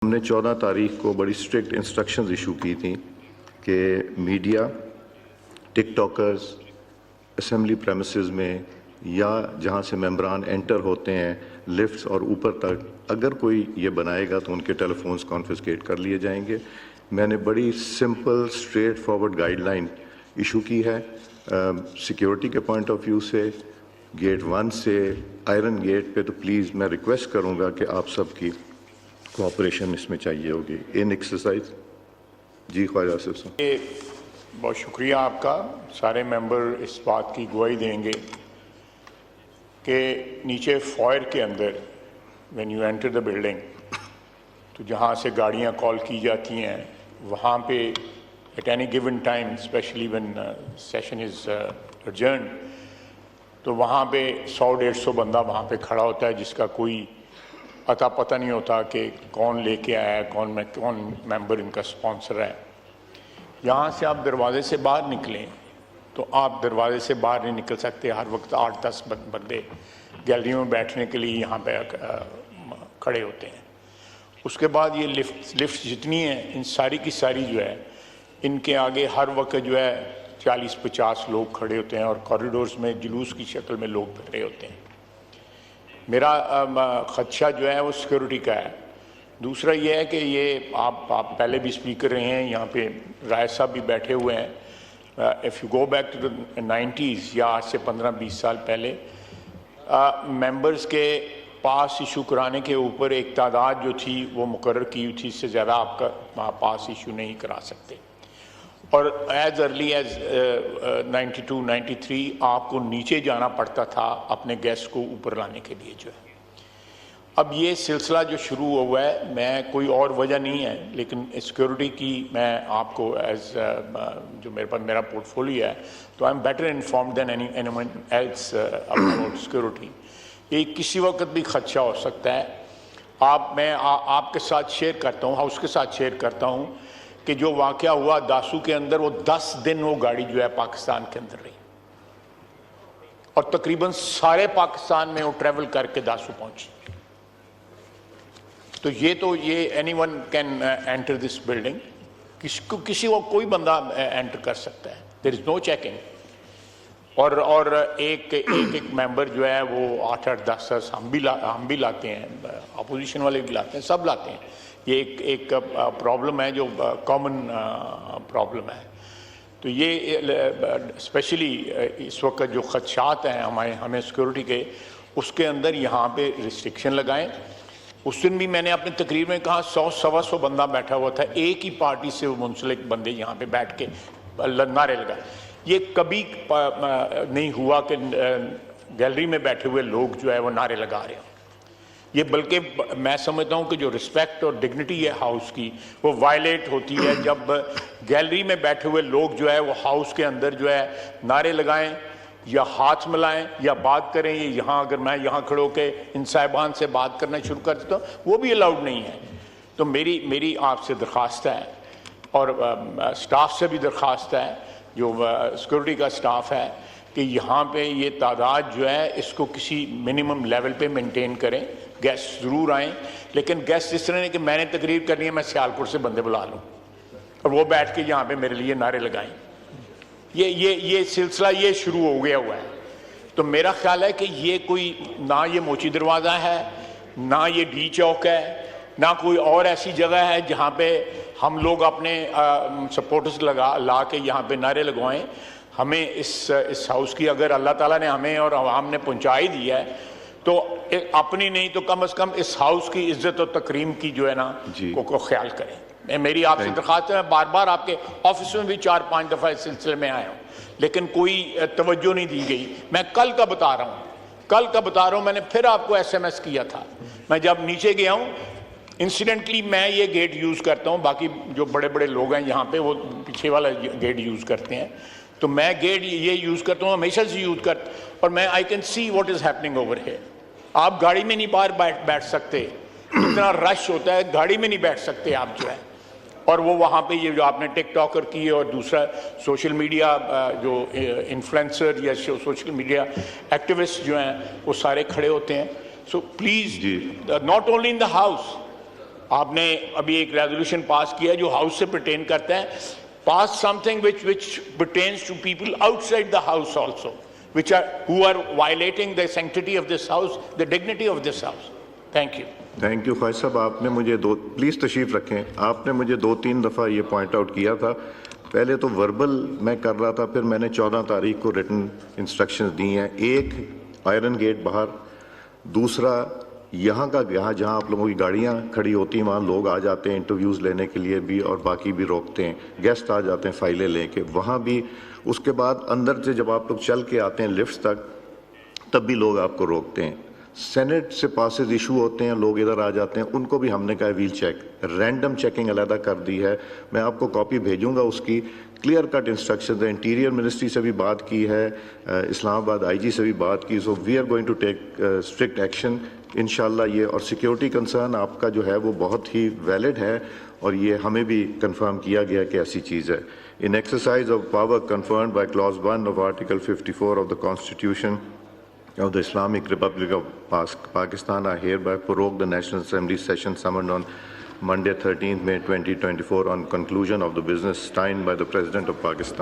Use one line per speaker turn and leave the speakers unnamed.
हमने 14 तारीख को बड़ी स्ट्रिक्ट इंस्ट्रक्शंस इशू की थी कि मीडिया, टिकटॉकर्स, असेंबली प्रेमिसेस में या जहां से मेंबरान एंटर होते हैं लिफ्ट्स और ऊपर तक, अगर कोई ये बनाएगा तो उनके टेलीफोन्स कॉन्फिस्केट कर लिए जाएंगे। मैंने बड़ी simple straight forward guideline issue की है। सिक्योरिटी के पॉइंट ऑफ व्यू से गेट 1 से आयरन गेट पे तो प्लीज़ मैं रिक्वेस्ट करूँगा कि आप सबकी कोऑपरेशन इसमें चाहिए होगी इन एक्सरसाइज। जी ख्वाजा आसिफ साहब,
बहुत शुक्रिया आपका। सारे मेंबर इस बात की गवाही देंगे कि नीचे फॉयर के अंदर when you enter the building, तो जहाँ से गाड़ियाँ कॉल की जाती हैं वहाँ पे at any given time, specially when session is adjourn, तो वहाँ पे 100-150 बंदा वहाँ पे खड़ा होता है जिसका कोई अता पता नहीं होता कि कौन लेके आया है, कौन मेंबर इनका स्पॉन्सर है। यहाँ से आप दरवाजे से बाहर निकलें तो आप दरवाजे से बाहर नहीं निकल सकते। हर वक्त 8-10 बंदे गैलरी में बैठने के लिए यहाँ पे खड़े होते हैं। उसके बाद ये लिफ्ट जितनी हैं, इन सारी की सारी जो है, इनके आगे हर वक्त जो है 40-50 लोग खड़े होते हैं और कॉरिडोर्स में जुलूस की शक्ल में लोग फिर रहे होते हैं। मेरा ख़दशा जो है वो सिक्योरिटी का है। दूसरा ये है कि ये आप पहले भी स्पीकर रहे हैं, यहाँ पे राय साहब भी बैठे हुए हैं। If you go back to the 90s या आज से 15-20 साल पहले, मेंबर्स के पास इशू कराने के ऊपर एक तादाद जो थी वो मुकर्रर की हुई थी, इससे ज़्यादा आपका पास इशू नहीं करा सकते। और एज अर्ली एज 92-93 आपको नीचे जाना पड़ता था अपने गेस्ट को ऊपर लाने के लिए जो है। अब ये सिलसिला जो शुरू हुआ है, मैं कोई और वजह नहीं है, लेकिन सिक्योरिटी की मैं आपको एज जो मेरे पास मेरा पोर्टफोलियो है, तो I am better informed than anyone else about security. ये किसी वक्त भी खदशा हो सकता है। मैं आपके साथ शेयर करता हूँ, हाउस के साथ शेयर करता हूँ कि जो वाक़या हुआ दासू के अंदर, वो 10 दिन वो गाड़ी जो है पाकिस्तान के अंदर रही और तकरीबन सारे पाकिस्तान में वो ट्रैवल करके दासू पहुंची। तो ये anyone can enter this building, किसी को कोई बंदा एंटर कर सकता है, देयर इज नो चेकिंग। और एक मेंबर जो है वो 8-10 हम भी लाते हैं, अपोजिशन वाले भी लाते हैं, सब लाते हैं। ये एक प्रॉब्लम है जो कॉमन प्रॉब्लम है। तो ये स्पेशली इस वक्त जो खदशात हैं हमें सिक्योरिटी के, उसके अंदर यहाँ पे रिस्ट्रिक्शन लगाएं। उस दिन भी मैंने अपनी तकरीर में कहा 100-125 बंदा बैठा हुआ था, एक ही पार्टी से मुंसलिक बंदे यहाँ पे बैठ के नारे लगाए। ये कभी नहीं हुआ कि गैलरी में बैठे हुए लोग जो है वो नारे लगा रहे हैं। ये बल्कि मैं समझता हूँ कि जो रिस्पेक्ट और डिग्निटी है हाउस की, वो वायलेट होती है जब गैलरी में बैठे हुए लोग जो है वो हाउस के अंदर जो है नारे लगाएं या हाथ मिलाएं या बात करें। ये यहाँ अगर मैं यहाँ खड़े होकर इन साहिबान से बात करना शुरू कर देता हूँ, वो भी अलाउड नहीं है। तो मेरी आपसे दरख्वास्त है और स्टाफ से भी दरख्वास्त है, जो सिक्योरिटी का स्टाफ है, कि यहाँ पे ये तादाद जो है इसको किसी मिनिमम लेवल पे मेंटेन करें। गेस्ट ज़रूर आएँ, लेकिन गेस्ट इस तरह नहीं कि मैंने तकरीर करनी है, मैं सियालकोट से बंदे बुला लूँ और वो बैठ के यहाँ पे मेरे लिए नारे लगाएं। ये सिलसिला ये शुरू हो गया हुआ है। तो मेरा ख्याल है कि ये कोई ना ये मोची दरवाज़ा है, ना ये डी चौक है, ना कोई और ऐसी जगह है जहाँ पे हम लोग अपने सपोर्टर्स ला के यहाँ पे नारे लगवाएं। हमें इस हाउस की, अगर अल्लाह ताला ने हमें और आवाम ने पहुँचा ही दिया है, तो अपनी नहीं तो कम से कम इस हाउस की इज्जत और तकरीम की जो है ना को ख्याल करें। मेरी आपसे दरख्वास्त है, बार आपके ऑफिस में भी 4-5 दफ़ा इस सिलसिले में आया हूँ, लेकिन कोई तवज्जो नहीं दी गई। मैं कल का बता रहा हूँ, मैंने फिर आपको SMS किया था। मैं जब नीचे गया हूँ, इंसिडेंटली मैं ये गेट यूज़ करता हूँ, बाकी जो बड़े बड़े लोग हैं यहाँ पे वो पीछे वाला गेट यूज़ करते हैं, तो मैं गेट ये यूज़ करता हूँ, हमेशा से यूज़ करता, और मैं I can see what is happening over here. आप गाड़ी में नहीं बाहर बैठ सकते, इतना रश होता है, गाड़ी में नहीं बैठ सकते आप जो है। और वो वहाँ पे ये जो आपने टिकटॉकर की और दूसरा सोशल मीडिया जो इन्फ्लुएंसर या सोशल मीडिया एक्टिविस्ट जो हैं वो सारे खड़े होते हैं। So please, not only in the house, आपने अभी एक रेजोल्यूशन पास किया जो हाउस से पर्टेन करता है, पास something which pertains to people outside the house also, who are violating the sanctity of this house, the dignity of this house. Thank you.
Thank you Khwaja Sahab, आपने मुझे प्लीज़ तशरीफ़ रखें, आपने मुझे 2-3 दफ़ा ये पॉइंट आउट किया था। पहले तो वर्बल मैं कर रहा था, फिर मैंने 14 तारीख को रिटन इंस्ट्रक्शंस दी हैं। एक आयरन गेट बाहर, दूसरा यहाँ जहाँ आप लोगों की गाड़ियाँ खड़ी होती हैं वहाँ लोग आ जाते हैं इंटरव्यूज़ लेने के लिए भी, और बाकी भी रोकते हैं, गेस्ट आ जाते हैं फ़ाइलें लेके, वहाँ भी। उसके बाद अंदर से जब आप लोग चल के आते हैं लिफ्ट तक, तब भी लोग आपको रोकते हैं। सेनेट से पासेस इशू होते हैं, लोग इधर आ जाते हैं, उनको भी हमने कहा व्हील चेक, रैंडम चेकिंग अलहदा कर दी है। मैं आपको कॉपी भेजूंगा उसकी, क्लियर कट इंस्ट्रक्शन है। इंटीरियर मिनिस्ट्री से भी बात की है, इस्लामाबाद आईजी से भी बात की। So we are going to take strict action इंशाल्लाह। ये और सिक्योरिटी कंसर्न आपका जो है वो बहुत ही वैलिड है, और ये हमें भी कंफर्म किया गया कि ऐसी चीज़ है। In exercise of power confirmed by clause 1 of article 54 of the constitution of the Islamic Republic of Pakistan, I hereby prorogue the National Assembly session summoned on Monday 13th May 2024 on conclusion of the business signed by the President of Pakistan.